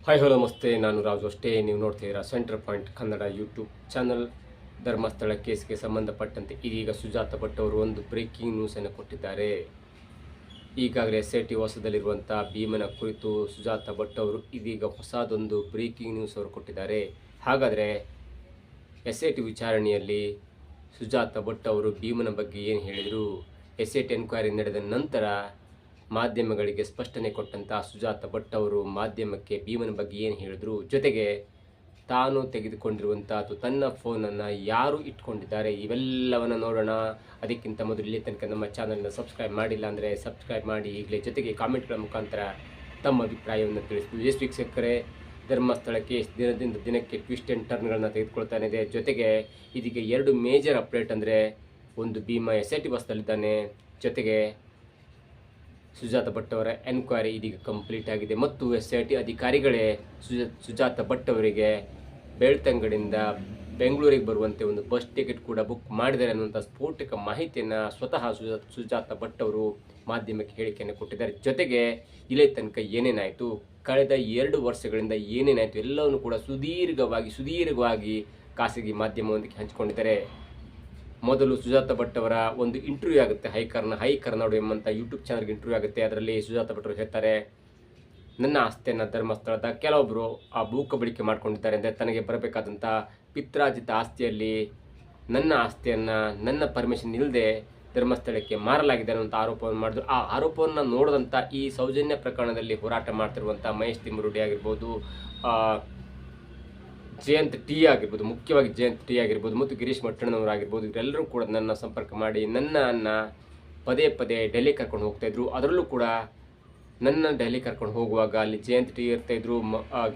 Hi hello ನಮಸ್ತೆ, ನಾನು ರಾಜು ಅಷ್ಟೇ. ನೀವು ನೋಡ್ತಿದ್ದೀರಾ center point Kannada YouTube channel. Dharmasthala ಕೇಸ್ಗೆ ಸಂಬಂಧಪಟ್ಟಂತೆ ಇದೀಗ ಸುಜಾತ ಭಟ್ ಅವರು ಒಂದು ಬ್ರೇಕಿಂಗ್ ನ್ಯೂಸನ್ನು ಕೊಟ್ಟಿದ್ದಾರೆ. ಈಗಾಗಲೇ SIT ವಾಸದಲ್ಲಿರುವಂಥ ಭೀಮನ ಕುರಿತು ಸುಜಾತ ಭಟ್ ಅವರು ಇದೀಗ ಹೊಸದೊಂದು ಬ್ರೇಕಿಂಗ್ ನ್ಯೂಸ್ ಅವರು ಕೊಟ್ಟಿದ್ದಾರೆ. ಹಾಗಾದರೆ SIT ವಿಚಾರಣೆಯಲ್ಲಿ ಸುಜಾತ ಭಟ್ ಅವರು ಭೀಮನ ಬಗ್ಗೆ ಏನು ಹೇಳಿದರು? SIT ಎನ್ಕ್ವೈರಿ ನಡೆದ ನಂತರ ಮಾಧ್ಯಮಗಳಿಗೆ ಸ್ಪಷ್ಟನೆ ಕೊಟ್ಟಂಥ ಸುಜಾತ ಭಟ್ ಅವರು ಮಾಧ್ಯಮಕ್ಕೆ ಭೀಮನ ಬಗ್ಗೆ ಏನು ಹೇಳಿದ್ರು, ಜೊತೆಗೆ ತಾನು ತೆಗೆದುಕೊಂಡಿರುವಂಥ ಅಥವಾ ತನ್ನ ಫೋನನ್ನು ಯಾರು ಇಟ್ಕೊಂಡಿದ್ದಾರೆ, ಇವೆಲ್ಲವನ್ನು ನೋಡೋಣ. ಅದಕ್ಕಿಂತ ಮೊದಲು ಇಲ್ಲಿ ತನಕ ನಮ್ಮ ಚಾನಲ್ನ ಸಬ್ಸ್ಕ್ರೈಬ್ ಮಾಡಿಲ್ಲ ಅಂದರೆ ಸಬ್ಸ್ಕ್ರೈಬ್ ಮಾಡಿ ಈಗಲೇ. ಜೊತೆಗೆ ಕಾಮೆಂಟ್ಗಳ ಮುಖಾಂತರ ತಮ್ಮ ಅಭಿಪ್ರಾಯವನ್ನು ತಿಳಿಸಿದ್ರು. ಎಷ್ಟು ವೀಕ್ಷಕರೇ, ಧರ್ಮಸ್ಥಳಕ್ಕೆ ದಿನದಿಂದ ದಿನಕ್ಕೆ ಟ್ವಿಸ್ಟ್ ಆ್ಯಂಡ್ ಟರ್ನ್ಗಳನ್ನು ತೆಗೆದುಕೊಳ್ತಾನೆ ಇದೆ. ಜೊತೆಗೆ ಇದೀಗ ಎರಡು ಮೇಜರ್ ಅಪ್ಡೇಟ್ ಅಂದರೆ, ಒಂದು ಭೀಮ SIT ವಾಸದಲ್ಲಿದ್ದಾನೆ, ಜೊತೆಗೆ ಸುಜಾತ ಭಟ್ ಅವರ ಎನ್ಕ್ವೈರಿ ಇದೀಗ ಕಂಪ್ಲೀಟ್ ಆಗಿದೆ ಮತ್ತು SIT ಅಧಿಕಾರಿಗಳೇ ಸುಜಾತ ಭಟ್ ಅವರಿಗೆ ಬೆಳ್ತಂಗಡಿಯಿಂದ ಬೆಂಗಳೂರಿಗೆ ಬರುವಂತೆ ಒಂದು ಬಸ್ ಟಿಕೆಟ್ ಕೂಡ ಬುಕ್ ಮಾಡಿದ್ದಾರೆ ಅನ್ನುವಂಥ ಸ್ಫೋಟಕ ಮಾಹಿತಿಯನ್ನು ಸ್ವತಃ ಸುಜಾತ ಭಟ್ ಅವರು ಮಾಧ್ಯಮಕ್ಕೆ ಹೇಳಿಕೆಯನ್ನು ಕೊಟ್ಟಿದ್ದಾರೆ. ಜೊತೆಗೆ ಇಲ್ಲೇ ತನಕ ಏನೇನಾಯಿತು, ಕಳೆದ 2 ವರ್ಷಗಳಿಂದ ಏನೇನಾಯಿತು ಎಲ್ಲವನ್ನು ಕೂಡ ಸುದೀರ್ಘವಾಗಿ ಖಾಸಗಿ ಮಾಧ್ಯಮವೊಂದಕ್ಕೆ ಹಂಚಿಕೊಂಡಿದ್ದಾರೆ. ಮೊದಲು ಸುಜಾತ ಭಟ್ ಅವರ ಒಂದು ಇಂಟರ್ವ್ಯೂ ಆಗುತ್ತೆ, ಹೈ ಕರ್ನಾಡು ಎಂಬಂಥ ಯೂಟ್ಯೂಬ್ ಚಾನಲ್ಗೆ ಇಂಟರ್ವ್ಯೂ ಆಗುತ್ತೆ. ಅದರಲ್ಲಿ ಸುಜಾತ ಭಟ್ ಅವರು ಹೇಳ್ತಾರೆ, ನನ್ನ ಆಸ್ತಿಯನ್ನು ಧರ್ಮಸ್ಥಳದ ಕೆಲವೊಬ್ಬರು ಭೂ ಕಬಳಿಕೆ ಮಾಡ್ಕೊಂಡಿದ್ದಾರೆ, ಅಂದರೆ ತನಗೆ ಬರಬೇಕಾದಂಥ ಪಿತ್ರಾರ್ಜಿತ ಆಸ್ತಿಯಲ್ಲಿ ನನ್ನ ಆಸ್ತಿಯನ್ನು ನನ್ನ ಪರ್ಮಿಷನ್ ಇಲ್ಲದೆ ಧರ್ಮಸ್ಥಳಕ್ಕೆ ಮಾರಲಾಗಿದೆ ಅನ್ನುವಂಥ ಆರೋಪವನ್ನು ಮಾಡಿದ್ರು. ಆ ಆರೋಪವನ್ನು ನೋಡಿದಂಥ ಈ ಸೌಜನ್ಯ ಪ್ರಕರಣದಲ್ಲಿ ಹೋರಾಟ ಮಾಡ್ತಿರುವಂಥ ಮಹೇಶ್ ತಿಮ್ಮರುಡಿ ಆಗಿರ್ಬೋದು, ಜಯಂತ್ ಟಿ ಆಗಿರ್ಬೋದು, ಮುಖ್ಯವಾಗಿ ಜಯಂತ್ ಟಿ ಆಗಿರ್ಬೋದು ಮತ್ತು ಗಿರೀಶ್ ಮಟ್ಟಣ್ಣನವರು ಆಗಿರ್ಬೋದು, ಇವರೆಲ್ಲರೂ ಕೂಡ ನನ್ನ ಸಂಪರ್ಕ ಮಾಡಿ ನನ್ನನ್ನು ಪದೇ ಡೆಲ್ಲಿ ಕರ್ಕೊಂಡು ಹೋಗ್ತಾಯಿದ್ರು. ಅದರಲ್ಲೂ ಕೂಡ ನನ್ನ ಡೆಲ್ಲಿ ಕರ್ಕೊಂಡು ಹೋಗುವಾಗ ಅಲ್ಲಿ ಜಯಂತ್ ಟಿ ಇರ್ತಾಯಿದ್ರು,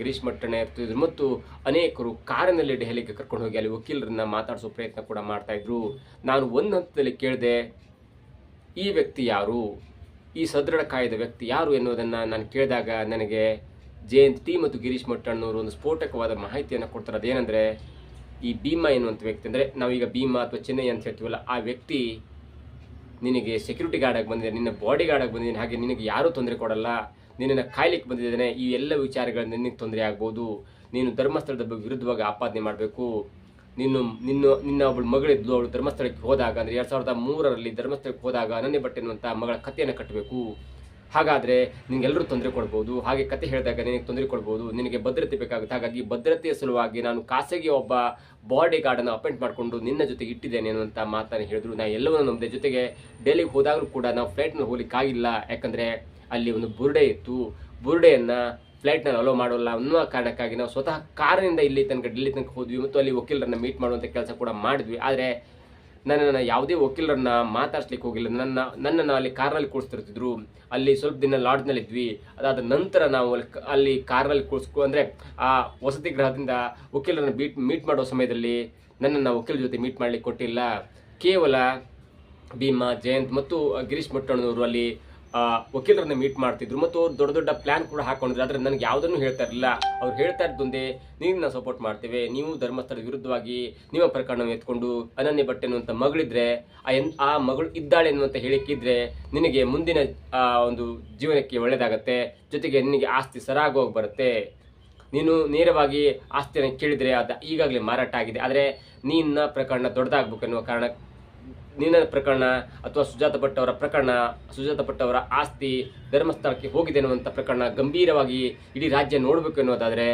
ಗಿರೀಶ್ ಮಟ್ಟಣ್ಣ ಇರ್ತಾಯಿದ್ರು ಮತ್ತು ಅನೇಕರು ಕಾರಿನಲ್ಲಿ ಡೆಲ್ಲಿಗೆ ಕರ್ಕೊಂಡು ಹೋಗಿ ಅಲ್ಲಿ ವಕೀಲರನ್ನ ಮಾತಾಡಿಸೋ ಪ್ರಯತ್ನ ಕೂಡ ಮಾಡ್ತಾಯಿದ್ರು. ನಾನು ಒಂದು ಹಂತದಲ್ಲಿ ಕೇಳಿದೆ, ಈ ವ್ಯಕ್ತಿ ಯಾರು, ಈ ಸದೃಢ ಕಾಯ್ದ ವ್ಯಕ್ತಿ ಯಾರು ಎನ್ನುವುದನ್ನು ನಾನು ಕೇಳಿದಾಗ ನನಗೆ ಜಯಂತ್ ಟಿ ಮತ್ತು ಗಿರೀಶ್ ಮಟ್ಟಣ್ಣವರು ಒಂದು ಸ್ಫೋಟಕವಾದ ಮಾಹಿತಿಯನ್ನು ಕೊಡ್ತಾರೆ. ಅದೇನೆಂದರೆ, ಈ ಭೀಮ ಎನ್ನುವಂಥ ವ್ಯಕ್ತಿ, ಅಂದರೆ ನಾವೀಗ ಭೀಮ ಅಥವಾ ಚೆನ್ನೈ ಅಂತ ಹೇಳ್ತೀವಲ್ಲ, ಆ ವ್ಯಕ್ತಿ ನಿನಗೆ ಸೆಕ್ಯೂರಿಟಿ ಗಾರ್ಡಾಗಿ ಬಂದಿದೆ, ನಿನ್ನ ಬಾಡಿ ಗಾರ್ಡಾಗಿ ಬಂದಿದ್ದಾನೆ, ಹಾಗೆ ನಿನಗೆ ಯಾರೂ ತೊಂದರೆ ಕೊಡಲ್ಲ, ನಿನ್ನನ್ನು ಕಾಯ್ಲಿಕ್ಕೆ ಬಂದಿದ್ದಾನೆ, ಈ ಎಲ್ಲ ವಿಚಾರಗಳಿಂದ ನಿನಗೆ ತೊಂದರೆ ಆಗ್ಬೋದು, ನೀನು ಧರ್ಮಸ್ಥಳದ ವಿರುದ್ಧವಾಗಿ ಆಪಾದನೆ ಮಾಡಬೇಕು, ನಿನ್ನ ಒಬ್ಬಳು ಮಗಳಿದ್ಲು, ಅವಳು ಧರ್ಮಸ್ಥಳಕ್ಕೆ ಹೋದಾಗ ಅಂದರೆ 2003ರಲ್ಲಿ ಧರ್ಮಸ್ಥಳಕ್ಕೆ ಹೋದಾಗ ಅನನ್ಯ ಭಟ್ ಎನ್ನುವಂಥ ಮಗಳ ಕಥೆಯನ್ನು ಕಟ್ಟಬೇಕು, ಹಾಗಾದರೆ ನಿನಗೆಲ್ಲರೂ ತೊಂದರೆ ಕೊಡ್ಬೋದು, ಹಾಗೆ ಕತೆ ಹೇಳಿದಾಗ ನಿನಗೆ ತೊಂದರೆ ಕೊಡ್ಬೋದು, ನಿನಗೆ ಭದ್ರತೆ ಬೇಕಾಗುತ್ತೆ, ಹಾಗಾಗಿ ಭದ್ರತೆಯ ಸಲುವಾಗಿ ನಾನು ಖಾಸಗಿ ಒಬ್ಬ ಬಾಡಿ ಗಾರ್ಡನ್ನು ಅಪಾಯಿಂಟ್ ಮಾಡಿಕೊಂಡು ನಿನ್ನ ಜೊತೆಗೆ ಇಟ್ಟಿದ್ದೇನೆ ಅನ್ನುವಂಥ ಮಾತನ್ನು ಹೇಳಿದ್ರು. ನಾನು ಎಲ್ಲವನ್ನೂ ನಂಬಿದೆ. ಜೊತೆಗೆ ಡೆಲ್ಲಿಗೆ ಹೋದಾಗಲೂ ಕೂಡ ನಾವು ಫ್ಲೈಟ್ನಲ್ಲಿ ಹೋಗ್ಲಿಕ್ಕಾಗಿಲ್ಲ, ಯಾಕಂದರೆ ಅಲ್ಲಿ ಒಂದು ಬುರ್ಡೆ ಇತ್ತು, ಬುರ್ಡೆಯನ್ನು ಫ್ಲೈಟ್ನಲ್ಲಿ ಅಲೋ ಮಾಡೋಲ್ಲ ಅನ್ನುವ ಕಾರಣಕ್ಕಾಗಿ ನಾವು ಸ್ವತಃ ಕಾರಿನಿಂದ ಡೆಲ್ಲಿ ತನಕ ಹೋದ್ವಿ ಮತ್ತು ಅಲ್ಲಿ ವಕೀಲರನ್ನ ಮೀಟ್ ಮಾಡುವಂಥ ಕೆಲಸ ಕೂಡ ಮಾಡಿದ್ವಿ. ಆದರೆ ನನ್ನನ್ನು ಯಾವುದೇ ವಕೀಲರನ್ನ ಮಾತಾಡ್ಸ್ಲಿಕ್ಕೆ ಹೋಗಿಲ್ಲ, ನನ್ನನ್ನು ಅಲ್ಲಿ ಕಾರ್ನಲ್ಲಿ ಕೂರಿಸ್ತಿರ್ತಿದ್ರು. ಅಲ್ಲಿ ಸ್ವಲ್ಪ ದಿನ ಲಾಡ್ಜ್ನಲ್ಲಿದ್ವಿ. ಅದಾದ ನಂತರ ನಾವು ಅಲ್ಲಿ ಕಾರ್ನಲ್ಲಿ ಅಂದರೆ ಆ ವಸತಿ ಗೃಹದಿಂದ ವಕೀಲರನ್ನ ಮೀಟ್ ಮಾಡೋ ಸಮಯದಲ್ಲಿ ನನ್ನನ್ನು ವಕೀಲರ ಜೊತೆ ಮೀಟ್ ಮಾಡಲಿಕ್ಕೆ ಕೊಟ್ಟಿಲ್ಲ. ಕೇವಲ ಭೀಮಾ, ಜಯಂತ್ ಮತ್ತು ಗಿರೀಶ್ ಮಟ್ಟಣ್ಣನವರು ಅಲ್ಲಿ ವಕೀಲರನ್ನ ಮೀಟ್ ಮಾಡ್ತಿದ್ರು ಮತ್ತು ಅವ್ರು ದೊಡ್ಡ ಪ್ಲಾನ್ ಕೂಡ ಹಾಕೊಂಡಿದ್ರು. ಆದರೆ ನನಗೆ ಯಾವುದನ್ನು ಹೇಳ್ತಾ ಇರಲಿಲ್ಲ. ಅವ್ರು ಹೇಳ್ತಾ ಇದ್ದೊಂದೇ, ನೀವು ಸಪೋರ್ಟ್ ಮಾಡ್ತೇವೆ, ನೀವು ಧರ್ಮಸ್ಥಳದ ವಿರುದ್ಧವಾಗಿ ನಿಮ್ಮ ಪ್ರಕರಣವನ್ನು ಎತ್ಕೊಂಡು ಅನನ್ಯ ಭಟ್ ಎನ್ನುವಂಥ ಮಗಳಿದ್ರೆ, ಆ ಮಗಳು ಇದ್ದಾಳೆ ಎನ್ನುವಂಥ ಹೇಳಿಕಿದ್ರೆ ನಿನಗೆ ಮುಂದಿನ ಒಂದು ಜೀವನಕ್ಕೆ ಒಳ್ಳೆಯದಾಗತ್ತೆ, ಜೊತೆಗೆ ನಿನಗೆ ಆಸ್ತಿ ಸರಾಗೋಗಿ ಬರುತ್ತೆ, ನೀನು ನೇರವಾಗಿ ಆಸ್ತಿಯನ್ನು ಕೇಳಿದರೆ ಅದು ಈಗಾಗಲೇ ಮಾರಾಟ ಆಗಿದೆ, ಆದರೆ ನಿನ್ನ ಪ್ರಕರಣ ದೊಡ್ಡದಾಗಬೇಕು ಎನ್ನುವ ಕಾರಣ ನಿನ್ನ ಪ್ರಕರಣ ಅಥವಾ ಸುಜಾತ ಭಟ್ ಅವರ ಪ್ರಕರಣ, ಸುಜಾತ ಭಟ್ ಅವರ ಆಸ್ತಿ ಧರ್ಮಸ್ಥಳಕ್ಕೆ ಹೋಗಿದೆ ಅನ್ನುವಂಥ ಪ್ರಕರಣ ಗಂಭೀರವಾಗಿ ಇಡೀ ರಾಜ್ಯ ನೋಡಬೇಕು ಎನ್ನುವುದಾದರೆ,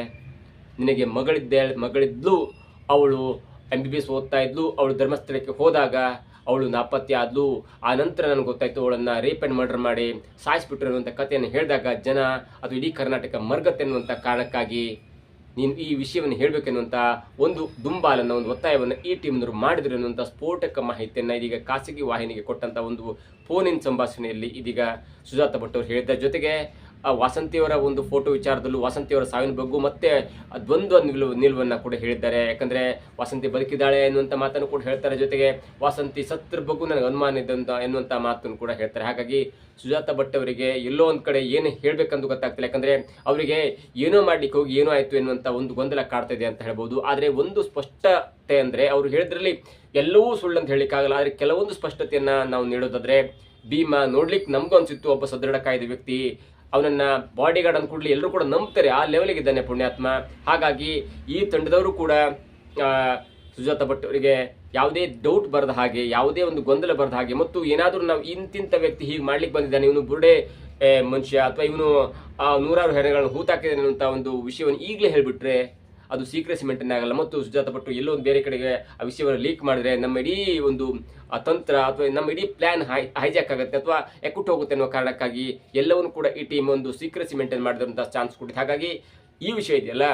ನಿನಗೆ ಮಗಳಿದ್ಲು, ಅವಳು MBBS ಓದ್ತಾ ಇದ್ಲು, ಅವಳು ಧರ್ಮಸ್ಥಳಕ್ಕೆ ಹೋದಾಗ ಅವಳು ನಾಪತ್ತೆ ಆದ್ಲು, ಆ ನಂತರ ನನಗೆ ಗೊತ್ತಾಯಿತು ಅವಳನ್ನು ರೇಪ್ ಆ್ಯಂಡ್ ಮರ್ಡರ್ ಮಾಡಿ ಸಾಯಿಸಿಬಿಟ್ರು ಅನ್ನುವಂಥ ಕಥೆಯನ್ನು ಹೇಳಿದಾಗ ಜನ ಅದು ಇಡೀ ಕರ್ನಾಟಕ ಮರ್ಗತ್ತೆ ಅನ್ನುವಂಥ ಕಾರಣಕ್ಕಾಗಿ ನೀನು ಈ ವಿಷಯವನ್ನು ಹೇಳಬೇಕೆನ್ನುವಂಥ ಒಂದು ದುಂಬಾಲನ್ನು, ಒಂದು ಒತ್ತಾಯವನ್ನು ಈ ಟೀಮ್ನವರು ಮಾಡಿದ್ರು ಅನ್ನುವಂಥ ಸ್ಫೋಟಕ ಮಾಹಿತಿಯನ್ನು ಇದೀಗ ಖಾಸಗಿ ವಾಹಿನಿಗೆ ಕೊಟ್ಟಂಥ ಒಂದು ಫೋನಿನ ಸಂಭಾಷಣೆಯಲ್ಲಿ ಇದೀಗ ಸುಜಾತ ಭಟ್ ಅವರು ಹೇಳಿದ್ದಾರೆ. ಜೊತೆಗೆ ವಾಸಂತಿಯವರ ಒಂದು ಫೋಟೋ ವಿಚಾರದಲ್ಲೂ ವಾಸಂತಿಯವರ ಸಾವಿನ ಬಗ್ಗೆ ಮತ್ತೆ ದ್ವಂದ್ವ ನಿಲುವನ್ನು ಕೂಡ ಹೇಳಿದ್ದಾರೆ. ಯಾಕಂದರೆ ವಾಸಂತಿ ಬದುಕಿದ್ದಾಳೆ ಎನ್ನುವಂಥ ಮಾತನ್ನು ಕೂಡ ಹೇಳ್ತಾರೆ, ಜೊತೆಗೆ ವಾಸಂತಿ ಸತ್ರ ಬಗ್ಗೆ ನನಗೆ ಅನುಮಾನ ಇದೆ ಎನ್ನುವಂಥ ಮಾತನ್ನು ಕೂಡ ಹೇಳ್ತಾರೆ. ಹಾಗಾಗಿ ಸುಜಾತ ಭಟ್ ಅವರಿಗೆ ಎಲ್ಲೋ ಒಂದು ಕಡೆ ಏನು ಹೇಳಬೇಕಂದು ಗೊತ್ತಾಗ್ತಿಲ್ಲ, ಯಾಕಂದರೆ ಅವರಿಗೆ ಏನೋ ಮಾಡಲಿಕ್ಕೆ ಹೋಗಿ ಏನೋ ಆಯಿತು ಎನ್ನುವಂಥ ಒಂದು ಗೊಂದಲ ಕಾಡ್ತಾ ಇದೆ ಅಂತ ಹೇಳ್ಬೋದು. ಆದರೆ ಒಂದು ಸ್ಪಷ್ಟತೆ ಅಂದರೆ, ಅವರು ಹೇಳಿದ್ರಲ್ಲಿ ಎಲ್ಲವೂ ಸುಳ್ಳು ಅಂತ ಹೇಳಲಿಕ್ಕಾಗಲ್ಲ, ಆದರೆ ಕೆಲವೊಂದು ಸ್ಪಷ್ಟತೆಯನ್ನು ನಾವು ನೀಡೋದಾದರೆ, ಭೀಮಾ ನೋಡ್ಲಿಕ್ಕೆ ನಮಗೂ ಅನಿಸಿತ್ತು ಒಬ್ಬ ಸದೃಢ ಕಾಯ್ದ ವ್ಯಕ್ತಿ, ಅವನನ್ನ ಬಾಡಿ ಗಾರ್ಡ್ ಅಂದ ಕೂಡಲೇ ಎಲ್ಲರೂ ಕೂಡ ನಂಬ್ತಾರೆ, ಆ ಲೆವೆಲ್ಗೆ ಇದ್ದಾನೆ ಪುಣ್ಯಾತ್ಮ. ಹಾಗಾಗಿ ಈ ತಂಡದವರು ಕೂಡ ಸುಜಾತ ಭಟ್ ಅವರಿಗೆ ಯಾವುದೇ ಡೌಟ್ ಬರದ ಹಾಗೆ, ಯಾವುದೇ ಒಂದು ಗೊಂದಲ ಬರದ ಹಾಗೆ, ಮತ್ತು ಏನಾದರೂ ನಾವು ಇಂತಿಂಥ ವ್ಯಕ್ತಿ ಹೀಗೆ ಮಾಡ್ಲಿಕ್ಕೆ ಬಂದಿದ್ದಾನೆ, ಇವನು ಬುರುಡೆ ಮನುಷ್ಯ ಅಥವಾ ಇವನು ನೂರಾರು ಹೆಣಗಳನ್ನು ಹೂತಾಕಿದ್ದಾನೆ ಅನ್ನುವಂಥ ಒಂದು ವಿಷಯವನ್ನು ಈಗಲೇ ಹೇಳಿಬಿಟ್ರೆ ಅದು ಸೀಕ್ರೆಸಿ ಮೇಂಟೈನ್ ಆಗಲ್ಲ. ಮತ್ತು ಸುಜಾತ ಭಟ್ ಎಲ್ಲೋ ಒಂದು ಬೇರೆ ಕಡೆಗೆ ಆ ವಿಷಯವನ್ನು ಲೀಕ್ ಮಾಡಿದ್ರೆ ನಮ್ಮ ಇಡೀ ಒಂದು ತಂತ್ರ ಅಥವಾ ನಮ್ಮ ಇಡೀ ಪ್ಲಾನ್ ಹೈಜಾಕ್ ಆಗುತ್ತೆ ಅಥವಾ ಎಕ್ಕುಟ್ಟು ಹೋಗುತ್ತೆ ಅನ್ನೋ ಕಾರಣಕ್ಕಾಗಿ ಎಲ್ಲವನ್ನೂ ಕೂಡ ಈ ಟೀಮ್ ಒಂದು ಸೀಕ್ರೆಸಿ ಮೇಂಟೈನ್ ಮಾಡಿದಂಥ ಚಾನ್ಸ್ ಕೊಟ್ಟಿದೆ. ಹಾಗಾಗಿ ಈ ವಿಷಯ ಇದೆಯಲ್ಲ,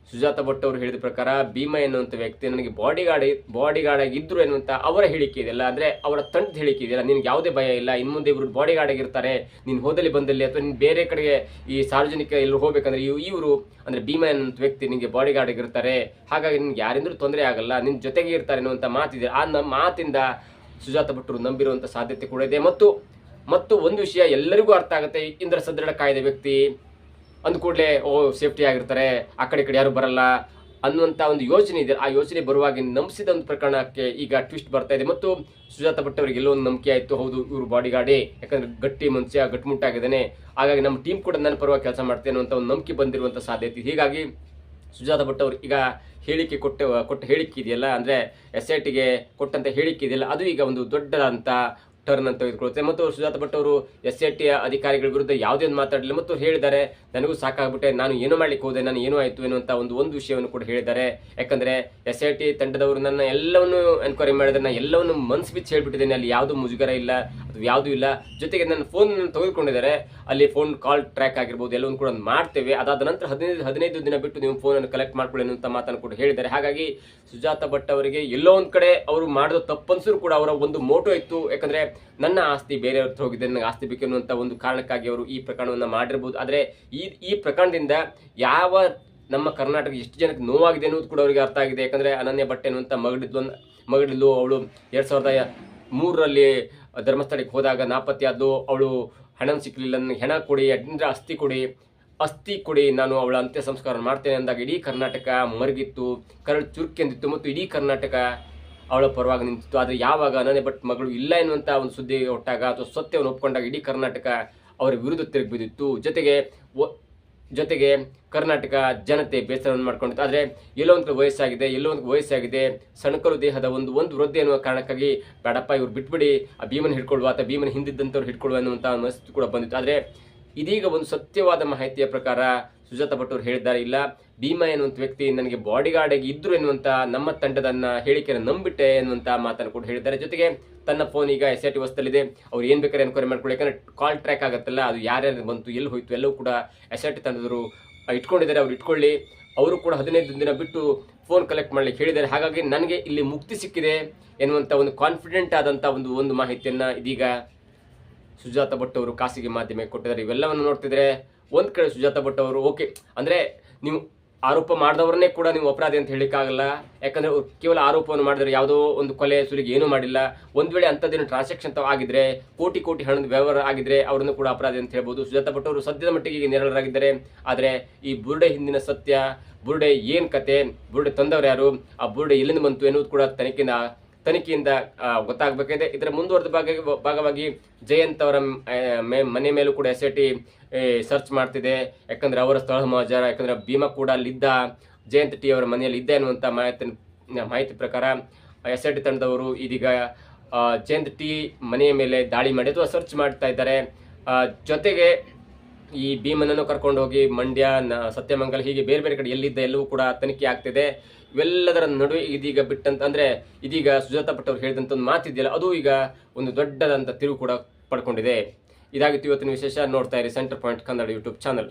ಸುಜಾತ ಭಟ್ ಅವರು ಹೇಳಿದ ಪ್ರಕಾರ ಭೀಮಾ ಎನ್ನುವಂಥ ವ್ಯಕ್ತಿ ನನಗೆ ಬಾಡಿ ಗಾರ್ಡ್ ಆಗಿದ್ರು ಎನ್ನುವಂಥ ಅವರ ಹೇಳಿಕೆ ಇದೆಯಲ್ಲ, ಅಂದರೆ ಅವರ ತಂಡದ ಹೇಳಿಕೆ ಇದೆಯಲ್ಲ, ನಿನ್ಗೆ ಯಾವುದೇ ಭಯ ಇಲ್ಲ, ಇನ್ನು ಮುಂದೆ ಇವರು ಬಾಡಿ ಗಾರ್ಡ್ ಆಗಿರ್ತಾರೆ, ನೀನು ಹೋದಲ್ಲಿ ಬಂದಲ್ಲಿ ಅಥವಾ ನೀನು ಬೇರೆ ಕಡೆಗೆ ಈ ಸಾರ್ವಜನಿಕ ಎಲ್ಲರೂ ಹೋಗ್ಬೇಕಂದ್ರೆ ಇವರು ಅಂದರೆ ಭೀಮಾ ಎನ್ನುವಂಥ ವ್ಯಕ್ತಿ ನಿನಗೆ ಬಾಡಿ ಗಾರ್ಡ್ ಆಗಿರ್ತಾರೆ, ಹಾಗಾಗಿ ನಿನ್ಗೆ ಯಾರಿಂದ್ರೂ ತೊಂದರೆ ಆಗಲ್ಲ, ನಿನ್ನ ಜೊತೆಗೆ ಇರ್ತಾರೆ ಅನ್ನುವಂಥ ಮಾತಿದೆ. ಆ ಮಾತಿಂದ ಸುಜಾತ ಭಟ್ರು ನಂಬಿರುವಂಥ ಸಾಧ್ಯತೆ ಕೂಡ ಇದೆ. ಮತ್ತು ಒಂದು ವಿಷಯ ಎಲ್ಲರಿಗೂ ಅರ್ಥ ಆಗುತ್ತೆ, ಇಂದ್ರ ಸದೃಢ ಕಾಯ್ದೆ ವ್ಯಕ್ತಿ ಅಂದ ಕೂಡಲೇ ಸೇಫ್ಟಿ ಆಗಿರ್ತಾರೆ, ಆ ಕಡೆ ಯಾರು ಬರಲ್ಲ ಅನ್ನುವಂಥ ಒಂದು ಯೋಚನೆ ಇದೆ. ಆ ಯೋಚನೆ ಬರುವಾಗ ನಂಬಿಸಿದ ಒಂದು ಪ್ರಕರಣಕ್ಕೆ ಈಗ ಟ್ವಿಸ್ಟ್ ಬರ್ತಾ ಇದೆ. ಮತ್ತು ಸುಜಾತ ಭಟ್ ಅವರಿಗೆ ಎಲ್ಲೋ ಒಂದು ನಂಬಿಕೆ ಆಯಿತು, ಹೌದು ಇವರು ಬಾಡಿ ಗಾರ್ಡೇ, ಯಾಕಂದ್ರೆ ಗಟ್ಟಿ ಮನುಷ್ಯ, ಗಟ್ಟಿಮುಟ್ಟಾಗಿದ್ದಾನೆ, ಹಾಗಾಗಿ ನಮ್ಮ ಟೀಮ್ ಕೂಡ ನನ್ನ ಪರವಾಗಿ ಕೆಲಸ ಮಾಡ್ತೇನೆ ಅನ್ನುವಂಥ ಒಂದು ನಂಬಿಕೆ ಬಂದಿರುವಂಥ ಸಾಧ್ಯತೆ. ಹೀಗಾಗಿ ಸುಜಾತ ಭಟ್ ಅವರು ಈಗ ಹೇಳಿಕೆ ಕೊಟ್ಟ ಹೇಳಿಕೆ ಇದೆಯಲ್ಲ, ಅಂದರೆ SITಗೆ ಕೊಟ್ಟಂಥ ಹೇಳಿಕೆ ಇದೆಯಲ್ಲ, ಅದು ಈಗ ಒಂದು ದೊಡ್ಡದಂತ ಟರ್ನ್ ಅಂತ ತೆಗೆದುಕೊಳ್ಳುತ್ತೆ. ಮತ್ತು ಸುಜಾತ ಭಟ್ ಅವರು SIT ಅಧಿಕಾರಿಗಳ ವಿರುದ್ಧ ಯಾವುದೇ ಒಂದು ಮಾತಾಡಲಿಲ್ಲ ಮತ್ತು ಹೇಳಿದ್ದಾರೆ, ನನಗೂ ಸಾಕಾಗ್ಬಿಟ್ಟೆ, ನಾನು ಏನು ಮಾಡ್ಲಿಕ್ಕೆ ಹೋದೆ, ನಾನು ಏನೋ ಆಯಿತು ಎನ್ನುವಂಥ ಒಂದು ವಿಷಯವನ್ನು ಕೂಡ ಹೇಳಿದ್ದಾರೆ. ಯಾಕಂದರೆ SIT ತಂಡದವರು ನನ್ನ ಎಲ್ಲವನ್ನು ಎನ್ಕ್ವೈರಿ ಮಾಡಿದ್ರೆ ನಾನು ಎಲ್ಲವನ್ನು ಮನಸ್ಸು ಬಿಚ್ಚಿ ಹೇಳ್ಬಿಟ್ಟಿದ್ದೇನೆ, ಅಲ್ಲಿ ಯಾವುದೂ ಮುಜುಗರ ಇಲ್ಲ, ಅದು ಯಾವುದೂ ಇಲ್ಲ. ಜೊತೆಗೆ ನನ್ನ ಫೋನ್ ತೆಗೆದುಕೊಂಡಿದ್ದಾರೆ, ಅಲ್ಲಿ ಫೋನ್ ಕಾಲ್ ಟ್ರ್ಯಾಕ್ ಆಗಿರ್ಬೋದು, ಎಲ್ಲವನ್ನು ಕೂಡ ಮಾಡ್ತೇವೆ, ಅದಾದ ನಂತರ 15 ದಿನ ಬಿಟ್ಟು ನೀವು ಫೋನನ್ನು ಕಲೆಕ್ಟ್ ಮಾಡ್ಕೊಳ್ಳಿ ಅನ್ನುವಂಥ ಮಾತನ್ನು ಕೂಡ ಹೇಳಿದ್ದಾರೆ. ಹಾಗಾಗಿ ಸುಜಾತ ಭಟ್ ಅವರಿಗೆ ಎಲ್ಲೋ ಒಂದು ಕಡೆ ಅವರು ಮಾಡಿದ ತಪ್ಪನ್ಸರು ಕೂಡ ಅವರ ಒಂದು ಮೋಟೋ ಇತ್ತು, ಯಾಕಂದರೆ ನನ್ನ ಆಸ್ತಿ ಬೇರೆಯವ್ರ ಹತ್ರ ಹೋಗಿದೆ, ನನಗೆ ಆಸ್ತಿ ಬೇಕು ಅನ್ನುವಂಥ ಒಂದು ಕಾರಣಕ್ಕಾಗಿ ಅವರು ಈ ಪ್ರಕರಣವನ್ನು ಮಾಡಿರ್ಬೋದು. ಆದರೆ ಈ ಪ್ರಕರಣದಿಂದ ಯಾವ ನಮ್ಮ ಕರ್ನಾಟಕ ಎಷ್ಟು ಜನಕ್ಕೆ ನೋವಾಗಿದೆ ಅನ್ನೋದು ಕೂಡ ಅವರಿಗೆ ಅರ್ಥ ಆಗಿದೆ. ಯಾಕಂದರೆ ಅನನ್ಯ ಭಟ್ ಎನ್ನುವಂಥ ಮಗಳಿದ್ಲು, ಅವಳು 2003ರಲ್ಲಿ ಧರ್ಮಸ್ಥಳಕ್ಕೆ ಹೋದಾಗ ನಾಪತ್ತೆ ಆದ್ಲು. ಅವಳು ಹಣ ಸಿಕ್ಕಲಿಲ್ಲ, ನನಗೆ ಹೆಣ ಕೊಡಿ, ಅಂದರೆ ಅಸ್ಥಿ ಕೊಡಿ, ನಾನು ಅವಳ ಅಂತ್ಯ ಸಂಸ್ಕಾರ ಮಾಡ್ತೇನೆ ಅಂದಾಗ ಇಡೀ ಕರ್ನಾಟಕ ಮರಗಿತ್ತು, ಕರಳು ಚುರುಕೆಂದಿತ್ತು ಮತ್ತು ಇಡೀ ಕರ್ನಾಟಕ ಅವಳ ಪರವಾಗಿ ನಿಂತಿತ್ತು. ಆದರೆ ಯಾವಾಗ ಅನನ್ಯ ಭಟ್ ಮಗಳು ಇಲ್ಲ ಎನ್ನುವಂಥ ಒಂದು ಸುದ್ದಿ ಹೊಟ್ಟಾಗ ಅಥವಾ ಸತ್ಯವನ್ನು ಒಪ್ಕೊಂಡಾಗ ಇಡೀ ಕರ್ನಾಟಕ ಅವರ ವಿರುದ್ಧ ತಿರುಗಿ ಬಿದ್ದಿತ್ತು. ಜೊತೆಗೆ ಕರ್ನಾಟಕ ಜನತೆ ಬೇಸರವನ್ನು ಮಾಡ್ಕೊಂಡಿತ್ತು. ಆದರೆ ಎಲ್ಲೋ ಒಂದು ವಯಸ್ಸಾಗಿದೆ, ಸಣಕಲು ದೇಹದ ಒಂದು ವೃದ್ಧಿ ಎನ್ನುವ ಕಾರಣಕ್ಕಾಗಿ ಬೇಡಪ್ಪ ಇವ್ರು ಬಿಟ್ಬಿಡಿ, ಆ ಭೀಮನ ಹಿಡ್ಕೊಳ್ಳುವ ಅಥವಾ ಭೀಮನ ಹಿಂದಿದ್ದಂಥವ್ರು ಹಿಡ್ಕೊಳ್ಳುವ ಅನ್ನುವಂಥ ಮನಸ್ಥಿತಿ ಕೂಡ ಬಂದಿತ್ತು. ಆದರೆ ಇದೀಗ ಒಂದು ಸತ್ಯವಾದ ಮಾಹಿತಿಯ ಪ್ರಕಾರ ಸುಜಾತ ಭಟ್ ಅವರು ಹೇಳಿದ್ದಾರೆ, ಇಲ್ಲ ಭೀಮಾ ಎನ್ನುವಂಥ ವ್ಯಕ್ತಿ ನನಗೆ ಬಾಡಿ ಗಾರ್ಡ್ ಆಗಿ ಇದ್ರು ಎನ್ನುವಂಥ ನಮ್ಮ ತಂಡದನ್ನ ಹೇಳಿಕೆಯನ್ನು ನಂಬಿಟ್ಟೆ ಎನ್ನುವಂಥ ಮಾತನ್ನು ಕೂಡ ಹೇಳಿದ್ದಾರೆ. ಜೊತೆಗೆ ತನ್ನ ಫೋನ್ ಈಗ SIT ವಸ್ತಲ್ಲಿದೆ, ಅವ್ರು ಏನು ಬೇಕಾದ್ರೆ ಎನ್ಕ್ವೈರಿ ಮಾಡ್ಕೊಳ್ಳಿ, ಯಾಕಂದ್ರೆ ಕಾಲ್ ಟ್ರ್ಯಾಕ್ ಆಗುತ್ತಲ್ಲ, ಅದು ಯಾರ್ಯಾರು ಬಂತು, ಎಲ್ಲಿ ಹೋಯ್ತು ಎಲ್ಲವೂ ಕೂಡ SIT ತಂಡದವರು ಇಟ್ಕೊಂಡಿದ್ದಾರೆ, ಅವ್ರು ಇಟ್ಕೊಳ್ಳಿ, ಅವರು ಕೂಡ 15 ದಿನ ಬಿಟ್ಟು ಫೋನ್ ಕಲೆಕ್ಟ್ ಮಾಡ್ಲಿಕ್ಕೆ ಹೇಳಿದ್ದಾರೆ. ಹಾಗಾಗಿ ನನಗೆ ಇಲ್ಲಿ ಮುಕ್ತಿ ಸಿಕ್ಕಿದೆ ಎನ್ನುವಂಥ ಒಂದು ಕಾನ್ಫಿಡೆಂಟ್ ಆದಂಥ ಒಂದು ಮಾಹಿತಿಯನ್ನು ಇದೀಗ ಸುಜಾತ ಭಟ್ ಅವರು ಖಾಸಗಿ ಮಾಧ್ಯಮಕ್ಕೆ ಕೊಟ್ಟಿದ್ದಾರೆ. ಇವೆಲ್ಲವನ್ನು ನೋಡ್ತಿದ್ರೆ ಒಂದು ಕಡೆ ಸುಜಾತ ಭಟ್ ಅವರು ಓಕೆ, ಅಂದರೆ ನೀವು ಆರೋಪ ಮಾಡಿದವರನ್ನೇ ಕೂಡ ನೀವು ಅಪರಾಧಿ ಅಂತ ಹೇಳಿಕ್ಕಾಗಲ್ಲ, ಯಾಕಂದರೆ ಕೇವಲ ಆರೋಪವನ್ನು ಮಾಡಿದರೆ ಯಾವುದೋ ಒಂದು ಕೊಲೆ ಸುಲಿಗೆ ಏನೂ ಮಾಡಿಲ್ಲ. ಒಂದು ವೇಳೆ ಅಂಥದ್ದೇನು ಟ್ರಾನ್ಸಾಕ್ಷನ್ ಆಗಿದ್ರೆ, ಕೋಟಿ ಹಣದ ವ್ಯವಹಾರ ಆಗಿದ್ರೆ ಅವರನ್ನು ಕೂಡ ಅಪರಾಧಿ ಅಂತ ಹೇಳ್ಬೋದು. ಸುಜಾತ ಭಟ್ ಅವರು ಸದ್ಯದ ಮಟ್ಟಿಗೆ ಈಗ ನೇರಳರಾಗಿದ್ದಾರೆ. ಆದರೆ ಈ ಬುರುಡೆ ಹಿಂದಿನ ಸತ್ಯ, ಬುರುಡೆ ಏನು ಕತೆ, ಬುರುಡೆ ತಂದವರು ಯಾರು, ಆ ಬುರುಡೆ ಎಲ್ಲಿಂದ ಬಂತು ಎನ್ನುವುದು ಕೂಡ ತನಿಖೆಯಿಂದ ಗೊತ್ತಾಗಬೇಕಿದೆ. ಇದರ ಮುಂದುವರೆದ ಭಾಗವಾಗಿ ಜಯಂತ್ ಅವರ ಮನೆ ಮೇಲೂ ಕೂಡ SIT ಸರ್ಚ್ ಮಾಡ್ತಿದೆ. ಯಾಕಂದ್ರೆ ಅವರ ಸ್ಥಳ ಸಮಾಚಾರ, ಯಾಕಂದ್ರೆ ಭೀಮಾ ಕೂಡ ಅಲ್ಲಿದ್ದ, ಜಯಂತ್ ಟಿ ಅವರ ಮನೆಯಲ್ಲಿ ಇದ್ದ ಎನ್ನುವಂಥ ಮಾಹಿತಿ ಪ್ರಕಾರ SIT ತಂಡದವರು ಇದೀಗ ಜಯಂತ್ ಟಿ ಮನೆಯ ಮೇಲೆ ದಾಳಿ ಮಾಡಿ ಅಥವಾ ಸರ್ಚ್ ಮಾಡ್ತಾ ಇದ್ದಾರೆ. ಜೊತೆಗೆ ಈ ಭೀಮನನ್ನು ಕರ್ಕೊಂಡು ಹೋಗಿ ಮಂಡ್ಯ, ಸತ್ಯಮಂಗಲ, ಹೀಗೆ ಬೇರೆ ಕಡೆ ಎಲ್ಲಿದ್ದ ಎಲ್ಲವೂ ಕೂಡ ತನಿಖೆ ಆಗ್ತಿದೆ. ಇವೆಲ್ಲದರ ನಡುವೆ ಇದೀಗ ಸುಜಾತ ಭಟ್ ಅವರು ಹೇಳಿದಂಥ ಒಂದು ಮಾತಿದೆಯಲ್ಲ, ಅದು ಈಗ ಒಂದು ದೊಡ್ಡದಂಥ ತಿರುವು ಕೂಡ ಪಡ್ಕೊಂಡಿದೆ. ಇದಾಗಿತ್ತು ಇವತ್ತಿನ ವಿಶೇಷ. ನೋಡ್ತಾ ಇರಿ centre point Kannada YouTube channel.